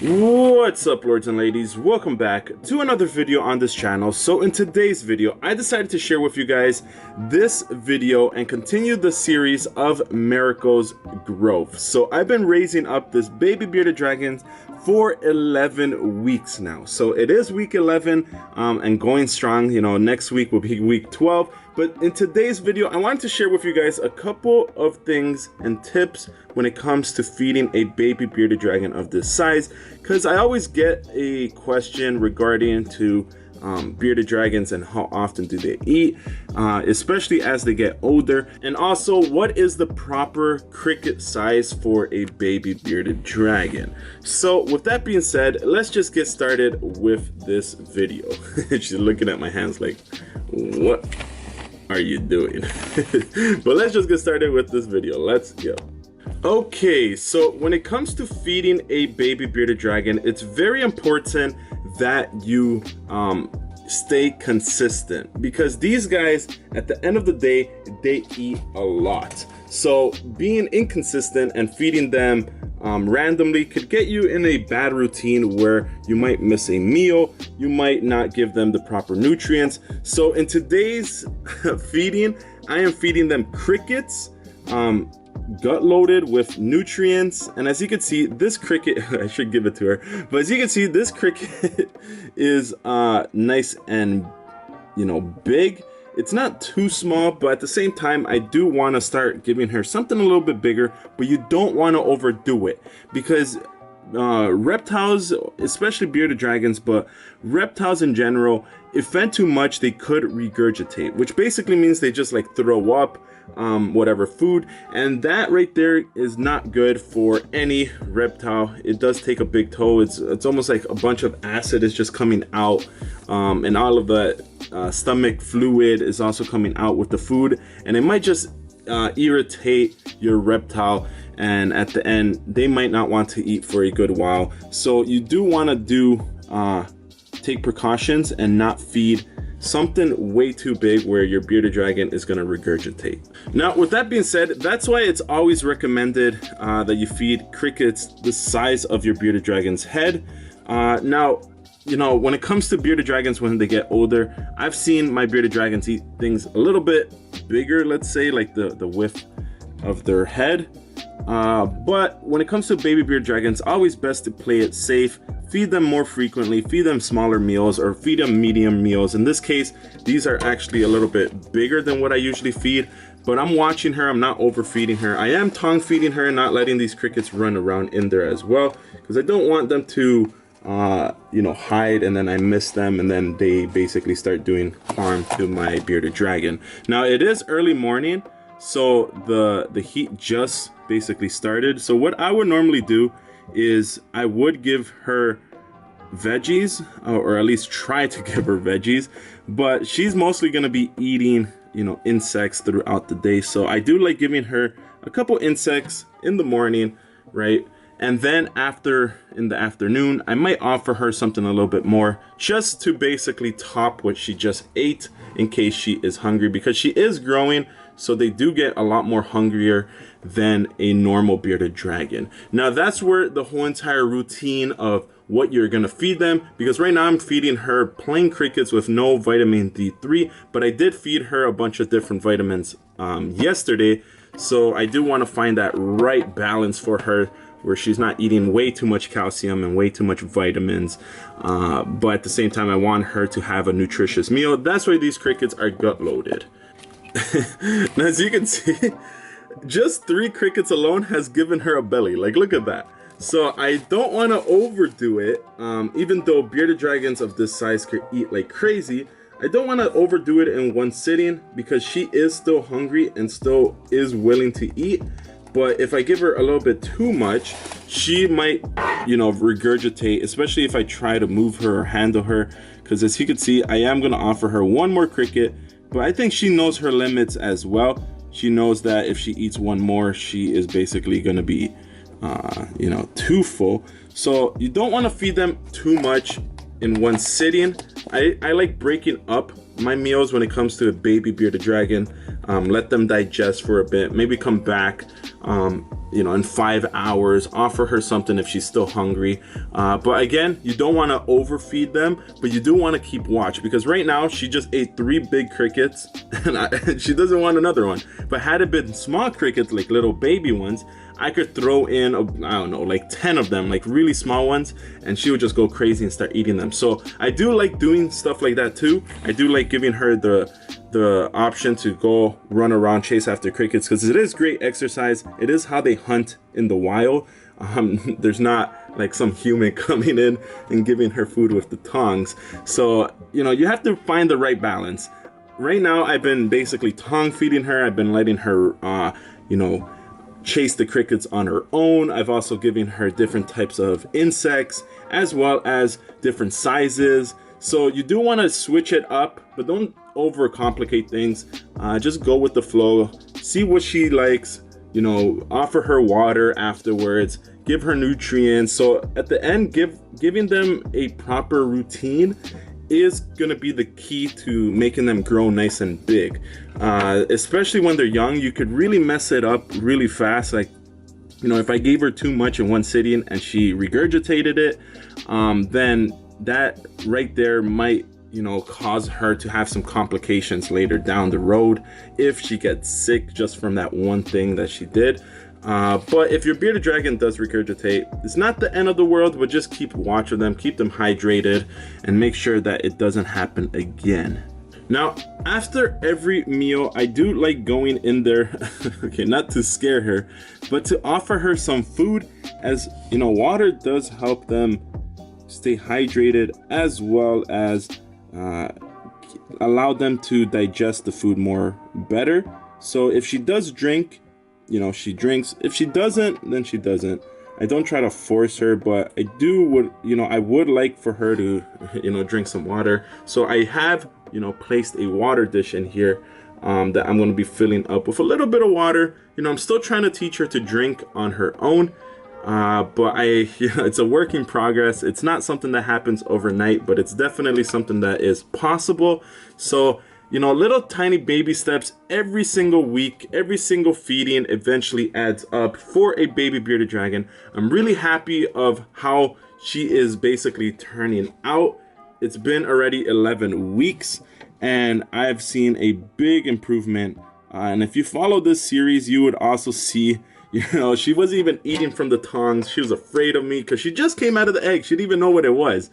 What's up, lords and ladies? Welcome back to another video on this channel. So in today's video, I decided to share with you guys this video and continue the series of Miracle's growth. So I've been raising up this baby bearded dragons for 11 weeks now. So it is week 11 and going strong. You know, next week will be week 12. But in today's video, I wanted to share with you guys a couple of things and tips when it comes to feeding a baby bearded dragon of this size, because I always get a question regarding to bearded dragons and how often do they eat, especially as they get older, and also what is the proper cricket size for a baby bearded dragon. So with that being said, let's just get started with this video. She's looking at my hands like, what are you doing? But let's just get started with this video. Let's go. Okay, so when it comes to feeding a baby bearded dragon, it's very important that you stay consistent, because these guys, at the end of the day, they eat a lot. So being inconsistent and feeding them randomly could get you in a bad routine where you might miss a meal, you might not give them the proper nutrients. So in today's feeding, I am feeding them crickets, gut loaded with nutrients. And as you can see, this cricket, I should give it to her, but as you can see, this cricket is nice and, you know, big. It's not too small, but at the same time, I do want to start giving her something a little bit bigger, but you don't want to overdo it, because reptiles, especially bearded dragons, but reptiles in general, if fed too much, they could regurgitate, which basically means they just like throw up whatever food, and that right there is not good for any reptile. It does take a big toll. It's almost like a bunch of acid is just coming out, and all of the stomach fluid is also coming out with the food, and it might just irritate your reptile, and at the end they might not want to eat for a good while. So you do want to take precautions and not feed something way too big where your bearded dragon is going to regurgitate. Now, with that being said, that's why it's always recommended that you feed crickets the size of your bearded dragon's head. Now, you know, when it comes to bearded dragons, when they get older, I've seen my bearded dragons eat things a little bit bigger, let's say like the width of their head. But when it comes to baby bearded dragons, always best to play it safe. Feed them more frequently, feed them smaller meals, or feed them medium meals. In this case, these are actually a little bit bigger than what I usually feed, but I'm watching her. I'm not overfeeding her. I am tongue feeding her and not letting these crickets run around in there as well, because I don't want them to you know, hide and then I miss them and then they basically start doing harm to my bearded dragon. Now, it is early morning, so the heat just basically started. So what I would normally do is I would give her veggies, or at least try to give her veggies, but she's mostly going to be eating, you know, insects throughout the day. So I do like giving her a couple insects in the morning, right? And then in the afternoon, I might offer her something a little bit more, just to basically top what she just ate in case she is hungry, because she is growing. So they do get a lot more hungrier than a normal bearded dragon. Now, that's where the whole entire routine of what you're gonna feed them, because right now I'm feeding her plain crickets with no vitamin D3, but I did feed her a bunch of different vitamins yesterday. So I do want to find that right balance for her, where she's not eating way too much calcium and way too much vitamins, but at the same time I want her to have a nutritious meal. That's why these crickets are gut loaded. Now, as you can see, just 3 crickets alone has given her a belly. Like, look at that. So I don't want to overdo it, even though bearded dragons of this size could eat like crazy. I don't want to overdo it in one sitting, because she is still hungry and still is willing to eat. But if I give her a little bit too much, she might, you know, regurgitate, especially if I try to move her or handle her. Because as you can see, I am going to offer her one more cricket, but I think she knows her limits as well. She knows that if she eats one more, she is basically going to be, you know, too full. So you don't want to feed them too much in one sitting. I like breaking up my meals when it comes to a baby bearded dragon. Let them digest for a bit, maybe come back you know, in 5 hours. Offer her something if she's still hungry. But again, you don't want to overfeed them, but you do want to keep watch, because right now she just ate 3 big crickets and she doesn't want another one. But had it been small crickets, like little baby ones, I could throw in, I don't know, like 10 of them, like really small ones, and she would just go crazy and start eating them. So I do like doing stuff like that too. I do like giving her the option to go run around, chase after crickets, because it is great exercise. It is how they hunt in the wild. There's not like some human coming in and giving her food with the tongs. So, you know, you have to find the right balance. Right now, I've been basically tongue feeding her. I've been letting her, you know, chase the crickets on her own. I've also given her different types of insects, as well as different sizes. So you do want to switch it up, but don't overcomplicate things. Just go with the flow, see what she likes, you know, offer her water afterwards, give her nutrients. So at the end, giving them a proper routine is gonna be the key to making them grow nice and big. Especially when they're young, you could really mess it up really fast. Like, you know, if I gave her too much in one sitting and she regurgitated it, then that right there might, you know, cause her to have some complications later down the road if she gets sick just from that one thing that she did. But if your bearded dragon does regurgitate, it's not the end of the world, but just keep watch of them, keep them hydrated, and make sure that it doesn't happen again. Now, after every meal, I do like going in there, okay, not to scare her, but to offer her some food, as, you know, water does help them stay hydrated, as well as allow them to digest the food more better. So if she does drink, you know, she drinks. If she doesn't, then she doesn't. I don't try to force her, but I would like for her to, you know, drink some water. So I have, you know, placed a water dish in here that I'm going to be filling up with a little bit of water. You know, I'm still trying to teach her to drink on her own. But it's a work in progress. It's not something that happens overnight, but it's definitely something that is possible. So, you know, little tiny baby steps every single week, every single feeding eventually adds up for a baby bearded dragon. I'm really happy of how she is basically turning out. It's been already 11 weeks and I've seen a big improvement. And if you follow this series, you would also see, you know, she wasn't even eating from the tongs. She was afraid of me because she just came out of the egg. She didn't even know what it was.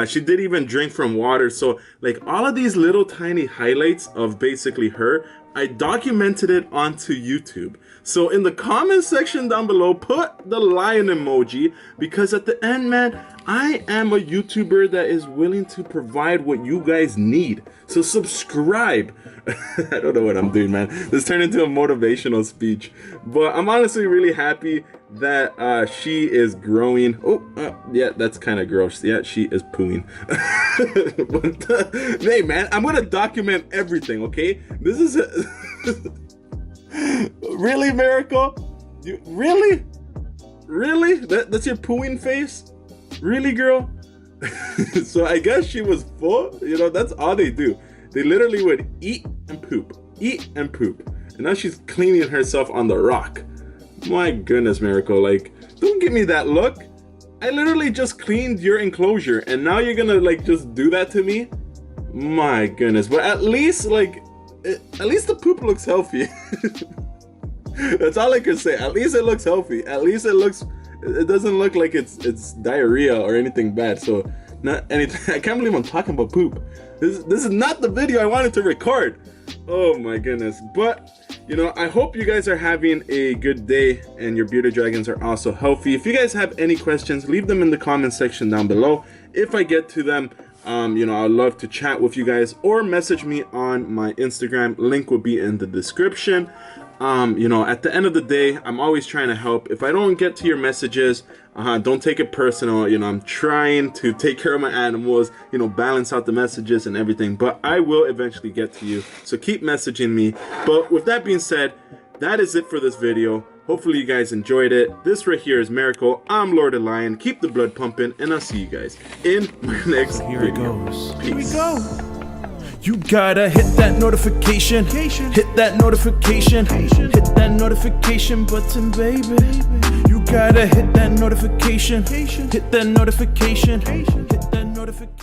She didn't even drink from water. So like all of these little tiny highlights of basically her, I documented it onto YouTube. So in the comment section down below, put the lion emoji, because at the end, man, I am a YouTuber that is willing to provide what you guys need. So subscribe. I don't know what I'm doing, man. This turned into a motivational speech. But I'm honestly really happy that she is growing. Oh, yeah, that's kind of gross. Yeah, she is pooing. But, hey, man, I'm going to document everything, okay? This is... Really, Miracle? Really? Really? That's your pooing face? Really, girl? So I guess she was full. You know, that's all they do. They literally would eat and poop. Eat and poop. And now she's cleaning herself on the rock. My goodness, Miracle. Like, don't give me that look. I literally just cleaned your enclosure and now you're gonna, like, just do that to me? My goodness. But at least, like, at least the poop looks healthy. That's all I can say. At least it looks healthy. At least it doesn't look like it's diarrhea or anything bad. So not anything. I can't believe I'm talking about poop. This is not the video I wanted to record. Oh my goodness. But you know, I hope you guys are having a good day and your bearded dragons are also healthy. If you guys have any questions, leave them in the comment section down below. If I get to them, you know, I'd love to chat with you guys, or message me on my Instagram. Link will be in the description. You know, at the end of the day, I'm always trying to help. If I don't get to your messages, don't take it personal. You know, I'm trying to take care of my animals, you know, balance out the messages and everything, but I will eventually get to you. So keep messaging me. But with that being said, that is it for this video. Hopefully you guys enjoyed it. This right here is Miracle. I'm Lord of Lion. Keep the blood pumping, and I'll see you guys in my next video. Here it goes. Peace. Here we go. You gotta hit that notification, hit that notification, hit that notification button, baby. You gotta hit that notification, hit that notification, hit that notification.